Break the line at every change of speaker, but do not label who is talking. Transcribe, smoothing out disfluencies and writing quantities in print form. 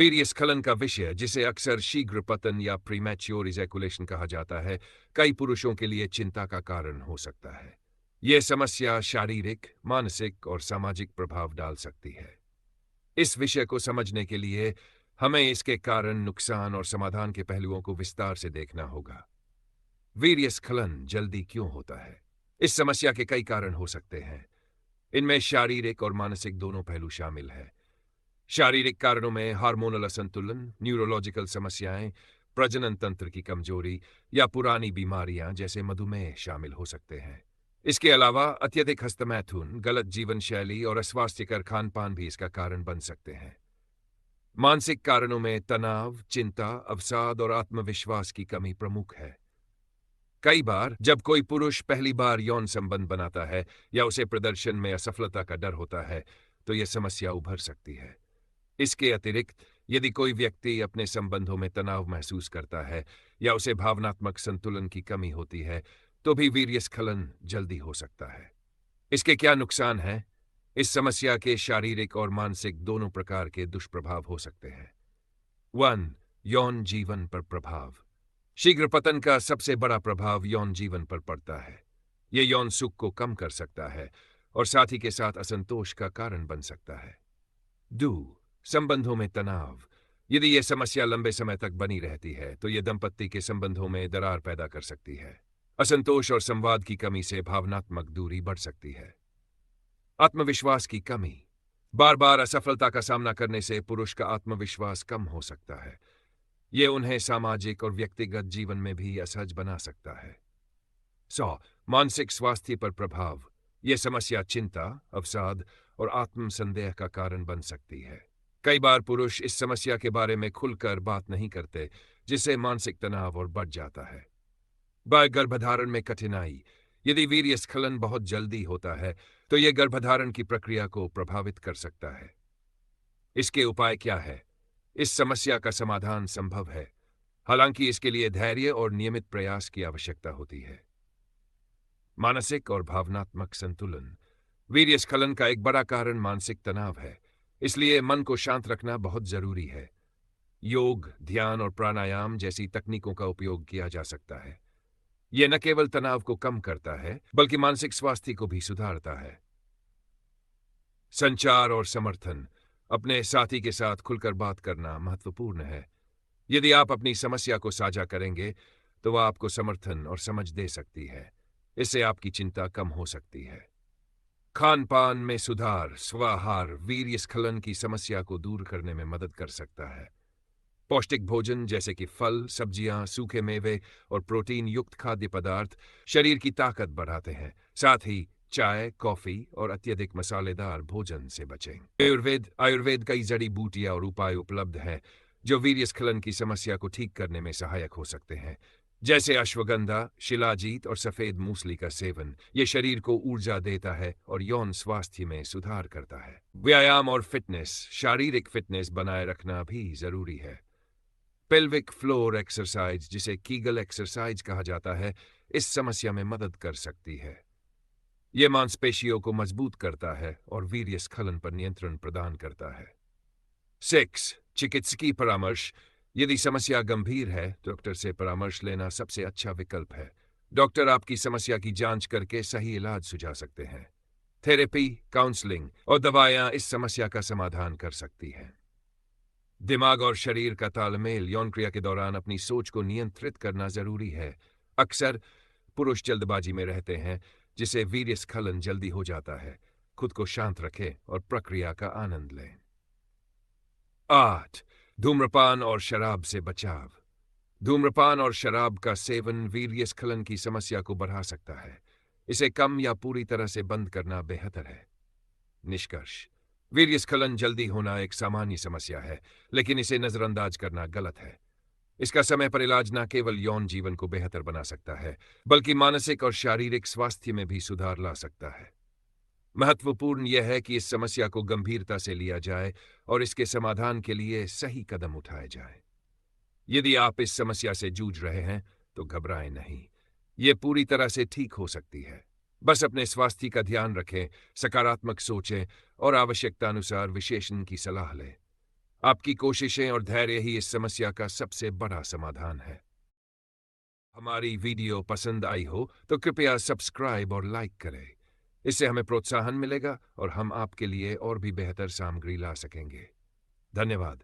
वीर्य स्खलन का विषय, जिसे अक्सर शीघ्र पतन या प्रीमैच्योर इजैकुलेशन कहा जाता है, कई पुरुषों के लिए चिंता का कारण हो सकता है। यह समस्या शारीरिक, मानसिक और सामाजिक प्रभाव डाल सकती है। इस विषय को समझने के लिए हमें इसके कारण, नुकसान और समाधान के पहलुओं को विस्तार से देखना होगा। वीर्य स्खलन जल्दी क्यों होता है? इस समस्या के कई कारण हो सकते हैं। इनमें शारीरिक और मानसिक दोनों पहलू शामिल हैं। शारीरिक कारणों में हार्मोनल असंतुलन, न्यूरोलॉजिकल समस्याएं, प्रजनन तंत्र की कमजोरी या पुरानी बीमारियां जैसे मधुमेह शामिल हो सकते हैं। इसके अलावा अत्यधिक हस्तमैथुन, गलत जीवन शैली और अस्वास्थ्यकर खान-पान भी इसका कारण बन सकते हैं। मानसिक कारणों में तनाव, चिंता, अवसाद और आत्मविश्वास की कमी प्रमुख है। कई बार जब कोई पुरुष पहली बार यौन संबंध बनाता है या उसे प्रदर्शन में असफलता का डर होता है, तो यह समस्या उभर सकती है। इसके अतिरिक्त, यदि कोई व्यक्ति अपने संबंधों में तनाव महसूस करता है या उसे भावनात्मक संतुलन की कमी होती है, तो भी वीर्यस्खलन जल्दी हो सकता है। इसके क्या नुकसान हैं? इस समस्या के शारीरिक और मानसिक दोनों प्रकार के दुष्प्रभाव हो सकते हैं। 1. यौन जीवन पर प्रभाव। शीघ्र पतन का सबसे बड़ा प्रभाव यौन जीवन पर पड़ता है। यह यौन सुख को कम कर सकता है और साथ ही के साथ असंतोष का कारण बन सकता है। 2. संबंधों में तनाव। यदि यह समस्या लंबे समय तक बनी रहती है, तो यह दंपत्ति के संबंधों में दरार पैदा कर सकती है। असंतोष और संवाद की कमी से भावनात्मक दूरी बढ़ सकती है। आत्मविश्वास की कमी। बार बार असफलता का सामना करने से पुरुष का आत्मविश्वास कम हो सकता है। यह उन्हें सामाजिक और व्यक्तिगत जीवन में भी असहज बना सकता है। 100. मानसिक स्वास्थ्य पर प्रभाव। यह समस्या चिंता, अवसाद और आत्मसंदेह का कारण बन सकती है। कई बार पुरुष इस समस्या के बारे में खुलकर बात नहीं करते, जिससे मानसिक तनाव और बढ़ जाता है। गर्भधारण में कठिनाई। यदि वीर्यस्खलन बहुत जल्दी होता है, तो यह गर्भधारण की प्रक्रिया को प्रभावित कर सकता है। इसके उपाय क्या है? इस समस्या का समाधान संभव है, हालांकि इसके लिए धैर्य और नियमित प्रयास की आवश्यकता होती है। मानसिक और भावनात्मक संतुलन। वीर्यस्खलन का एक बड़ा कारण मानसिक तनाव है, इसलिए मन को शांत रखना बहुत जरूरी है। योग, ध्यान और प्राणायाम जैसी तकनीकों का उपयोग किया जा सकता है। यह न केवल तनाव को कम करता है, बल्कि मानसिक स्वास्थ्य को भी सुधारता है। संचार और समर्थन। अपने साथी के साथ खुलकर बात करना महत्वपूर्ण है। यदि आप अपनी समस्या को साझा करेंगे, तो वह आपको समर्थन और समझ दे सकती है। इससे आपकी चिंता कम हो सकती है। खान-पान में सुधार, स्वाहार वीर्यस्खलन की समस्या को दूर करने में मदद कर सकता है। पौष्टिक भोजन जैसे कि फल, सब्जियां, सूखे मेवे और प्रोटीन युक्त खाद्य पदार्थ शरीर की ताकत बढ़ाते हैं। साथ ही चाय, कॉफी और अत्यधिक मसालेदार भोजन से बचें। आयुर्वेद कई जड़ी बूटियां और उपाय उपलब्ध हैं, जो वीर्यस्खलन की समस्या को ठीक करने में सहायक हो सकते हैं, जैसे अश्वगंधा, शिलाजीत और सफेद मूसली का सेवन। ये शरीर को ऊर्जा देता है और यौन स्वास्थ्य में सुधार करता है। व्यायाम और फिटनेस। शारीरिक फिटनेस बनाए रखना भी जरूरी है। पेल्विक फ्लोर एक्सरसाइज, जिसे कीगल एक्सरसाइज कहा जाता है, इस समस्या में मदद कर सकती है। यह मांसपेशियों को मजबूत करता है और वीर्यस्खलन पर नियंत्रण प्रदान करता है। 6. चिकित्सकीय परामर्श। यदि समस्या गंभीर है, तो डॉक्टर से परामर्श लेना सबसे अच्छा विकल्प है। डॉक्टर आपकी समस्या की जांच करके सही इलाज सुझा सकते हैं। थेरेपी, काउंसलिंग और दवाएं इस समस्या का समाधान कर सकती हैं। दिमाग और शरीर का तालमेल। यौन क्रिया के दौरान अपनी सोच को नियंत्रित करना जरूरी है। अक्सर पुरुष जल्दबाजी में रहते हैं, जिसे वीर्यस्खलन जल्दी हो जाता है। खुद को शांत रखें और प्रक्रिया का आनंद लें। 8. धूम्रपान और शराब से बचाव। धूम्रपान और शराब का सेवन वीर्यस्खलन की समस्या को बढ़ा सकता है। इसे कम या पूरी तरह से बंद करना बेहतर है। निष्कर्ष। वीर्यस्खलन जल्दी होना एक सामान्य समस्या है, लेकिन इसे नजरअंदाज करना गलत है। इसका समय पर इलाज न केवल यौन जीवन को बेहतर बना सकता है, बल्कि मानसिक और शारीरिक स्वास्थ्य में भी सुधार ला सकता है। महत्वपूर्ण यह है कि इस समस्या को गंभीरता से लिया जाए और इसके समाधान के लिए सही कदम उठाए जाएं। यदि आप इस समस्या से जूझ रहे हैं, तो घबराएं नहीं। ये पूरी तरह से ठीक हो सकती है। बस अपने स्वास्थ्य का ध्यान रखें, सकारात्मक सोचें और आवश्यकतानुसार विशेषज्ञ की सलाह लें। आपकी कोशिशें और धैर्य ही इस समस्या का सबसे बड़ा समाधान है। हमारी वीडियो पसंद आई हो तो कृपया सब्सक्राइब और लाइक करें। इससे हमें प्रोत्साहन मिलेगा और हम आपके लिए और भी बेहतर सामग्री ला सकेंगे। धन्यवाद।